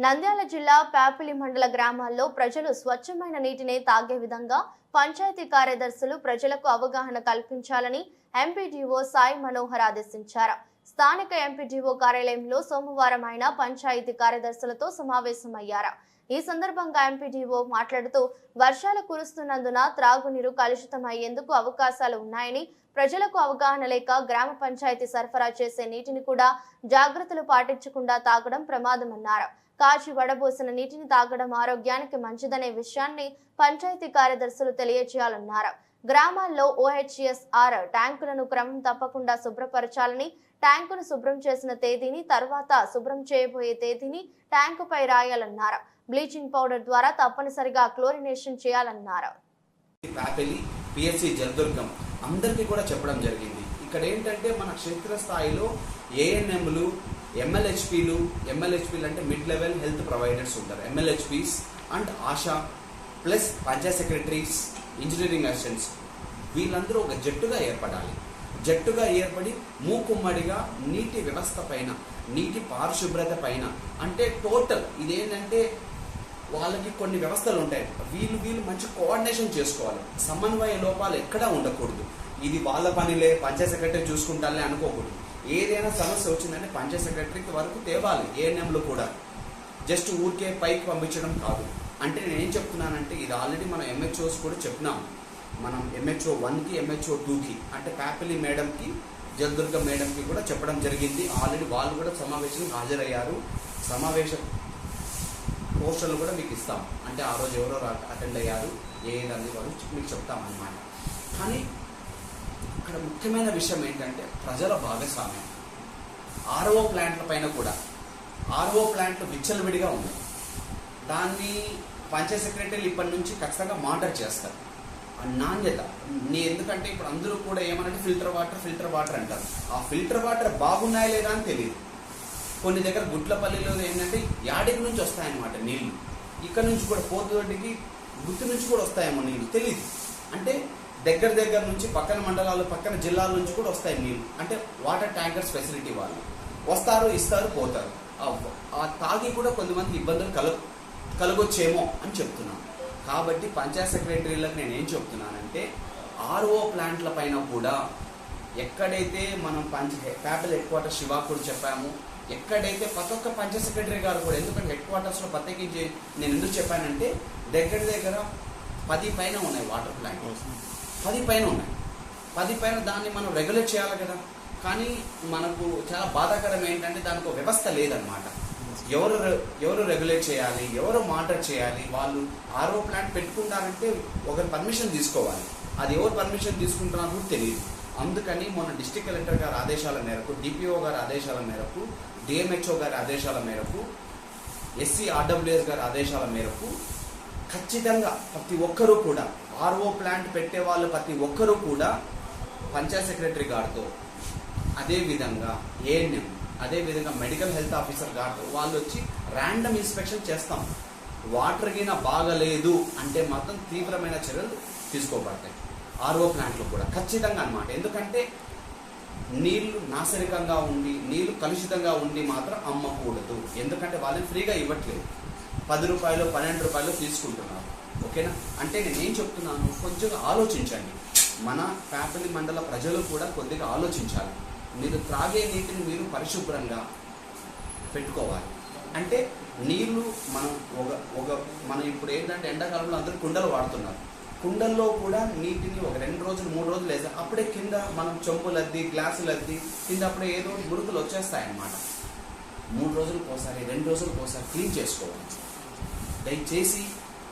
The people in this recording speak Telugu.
నంద్యాల జిల్లా పాపిలి మండల గ్రామాల్లో ప్రజలు స్వచ్ఛమైన నీటిని తాగే విధంగా పంచాయతీ కార్యదర్శులు ప్రజలకు అవగాహన కల్పించాలని ఎంపీడీఓ సాయి మనోహర్ ఆదేశించారు. స్థానిక ఎంపీడీఓ కార్యాలయంలో సోమవారం ఆయన పంచాయతీ కార్యదర్శులతో సమావేశమయ్యారు. ఈ సందర్భంగా ఎంపీడీఓ మాట్లాడుతూ వర్షాలు కురుస్తున్నందున త్రాగునీరు కలుషితమయ్యేందుకు అవకాశాలు ఉన్నాయని, ప్రజలకు అవగాహన లేక గ్రామ పంచాయతీ సరఫరా చేసే నీటిని కూడా జాగ్రత్తలు పాటించకుండా తాగడం ప్రమాదమన్నారు. కాచి వడబోసిన నీటిని తాగడం ఆరోగ్యానికి మంచిదనే విషయాన్ని పంచాయతీ కార్యదర్శులు తెలియజేయాలన్నారు. గ్రామాల్లో OHSR ట్యాంకులను క్రమం తప్పకుండా శుభ్రపరచాలని, ట్యాంకును శుభ్రం చేసిన తేదీని, తర్వాత శుభ్రం చేయబోయే తేదీని ట్యాంకుపై రాయాలన్నారు. బ్లీచింగ్ పౌడర్ ద్వారా తప్పనిసరిగా క్లోరినేషన్ చేయాలన్నారు. అందరికీ కూడా చెప్పడం జరిగింది. ఇక్కడ ఏంటంటే మన క్షేత్ర స్థాయిలో ANMలు, MLHPలు అంటే మిడ్ లెవెల్ హెల్త్ ప్రొవైడర్స్ ఉంటారు. MLHPs and ASHA plus Panchayat secretaries, engineering assistants వీళ్ళందరూ ఒక జట్టుగా ఏర్పడాలి. జట్టుగా ఏర్పడి మూకుమ్మడిగా నీటి వ్యవస్థ పైన, నీటి పారిశుభ్రత పైన, అంటే టోటల్ ఇదేంటంటే వాళ్ళకి కొన్ని వ్యవస్థలు ఉంటాయి. వీళ్ళు మంచి కోఆర్డినేషన్ చేసుకోవాలి. సమన్వయ లోపాలు ఎక్కడా ఉండకూడదు. ఇది వాళ్ళ పనిలే, పంచాయత్ సెక్రటరీ చూసుకుంటాలే అనుకోకూడదు. ఏదైనా సమస్య వచ్చిందంటే పంచాయత్ సెక్రటరీకి వరకు తేవాలి. ANMలు కూడా జస్ట్ ఊరికే పైకి పంపించడం కాదు. అంటే నేను ఏం చెప్తున్నానంటే, ఇది ఆల్రెడీ మనం MHOs కూడా చెప్పినాం. మనం MHO 1కి, MHO 2కి అంటే పాపిలి మేడంకి, జలదుర్గ మేడంకి కూడా చెప్పడం జరిగింది. ఆల్రెడీ వాళ్ళు కూడా సమావేశానికి హాజరయ్యారు. సమావేశ పోస్టర్లు కూడా మీకు ఇస్తాం. అంటే ఆ రోజు ఎవరో అటెండ్ అయ్యారు, ఏదని వాళ్ళు మీకు చెప్తామన్నమాట. కానీ ఇక్కడ ముఖ్యమైన విషయం ఏంటంటే ప్రజల భాగస్వామ్యం. RO ప్లాంట్ల పైన కూడా RO ప్లాంట్లు విచ్చలవిడిగా ఉన్నాయి. దాన్ని పంచాయత్ సెక్రటరీలు ఇప్పటి నుంచి ఖచ్చితంగా మానిటర్ చేస్తారు. ఆ నాణ్యత ఎందుకంటే ఇప్పుడు అందరూ కూడా ఏమనంటే ఫిల్టర్ వాటర్ అంటారు. ఆ ఫిల్టర్ వాటర్ బాగున్నాయా లేదా అని తెలియదు. కొన్ని దగ్గర గుట్లపల్లిలో ఏంటంటే యాడికి నుంచి వస్తాయన్నమాట నీళ్లు. ఇక్కడ నుంచి కూడా పోతుగడ్డికి, గుత్తి నుంచి కూడా వస్తాయేమో నీళ్ళు, తెలియదు. అంటే దగ్గర నుంచి పక్కన మండలాలు, పక్కన జిల్లాల నుంచి కూడా వస్తాయి నీళ్ళు. అంటే వాటర్ ట్యాంకర్స్ ఫెసిలిటీ వాళ్ళు వస్తారు, ఇస్తారు, పోతారు. ఆ తాగి కూడా కొంతమంది ఇబ్బందులు కలగొచ్చేమో అని చెప్తున్నాను. కాబట్టి పంచాయత్ సెక్రటరీలకు నేను ఏం చెప్తున్నానంటే, RO ప్లాంట్ల పైన కూడా ఎక్కడైతే మనం పాపిలి హెడ్ క్వార్టర్ శివా కూడా చెప్పాము, ఎక్కడైతే ప్రతి ఒక్క పంచాయత్ సెక్రటరీ గారు కూడా, ఎందుకంటే హెడ్ క్వార్టర్స్లో ప్రత్యేకించి నేను ఎందుకు చెప్పానంటే దగ్గర 10 పైన ఉన్నాయి వాటర్ ప్లాంట్. 10 పైన ఉన్నాయి. 10 పైన దాన్ని మనం రెగ్యులేట్ చేయాలి కదా. కానీ మనకు చాలా బాధాకరం ఏంటంటే దానికి ఒక వ్యవస్థ లేదనమాట. ఎవరు రెగ్యులేట్ చేయాలి, ఎవరు మానిటర్ చేయాలి. వాళ్ళు RO ప్లాంట్ పెట్టుకుంటారంటే ఒకరి పర్మిషన్ తీసుకోవాలి. అది ఎవరు పర్మిషన్ తీసుకుంటున్నారో తెలియదు. అందుకని మొన్న డిస్ట్రిక్ట్ కలెక్టర్ గారి ఆదేశాల మేరకు, DPO గారి ఆదేశాల మేరకు, DMHO గారి ఆదేశాల మేరకు, SCRWS గారి ఆదేశాల మేరకు ఖచ్చితంగా ప్రతి ఒక్కరూ కూడా RO ప్లాంట్ పెట్టే వాళ్ళు ప్రతి ఒక్కరూ కూడా పంచాయత్ సెక్రటరీ గారితో, అదేవిధంగా ANM, అదేవిధంగా మెడికల్ హెల్త్ ఆఫీసర్ గారితో వాళ్ళు వచ్చి ర్యాండమ్ ఇన్స్పెక్షన్ చేస్తాం. వాటర్ గిన బాగలేదు అంటే మాత్రం తీవ్రమైన చర్యలు తీసుకోబడతాయి. RO ప్లాంట్లు కూడా ఖచ్చితంగా అన్నమాట. ఎందుకంటే నీళ్లు నాశరికంగా ఉండి, నీళ్లు కలుషితంగా ఉండి మాత్రం అమ్మకూడదు. ఎందుకంటే వాళ్ళని ఫ్రీగా ఇవ్వట్లేదు. 10 రూపాయలు, 12 రూపాయలు తీసుకుంటున్నారు. ఓకేనా? అంటే నేనేం చెప్తున్నాను, కొంచెం ఆలోచించండి. మన పాపిలి మండల ప్రజలు కూడా కొద్దిగా ఆలోచించాలి. మీరు త్రాగే నీటిని మీరు పరిశుభ్రంగా పెట్టుకోవాలి. అంటే నీళ్లు మనం ఇప్పుడు ఏంటంటే ఎండాకాలంలో అందరూ కుండలు వాడుతున్నారు. కుండల్లో కూడా నీటిని ఒక 2 రోజులు 3 రోజులు వేసాం. అప్పుడే కింద మనం చెంపులద్ది, గ్లాసులద్ది కింద అప్పుడే ఏదో మురుకులు వచ్చేస్తాయన్నమాట. 3 రోజులకు ఒకసారి, 2 రోజులకు ఒకసారి క్లీన్ చేసుకోవాలి. దయచేసి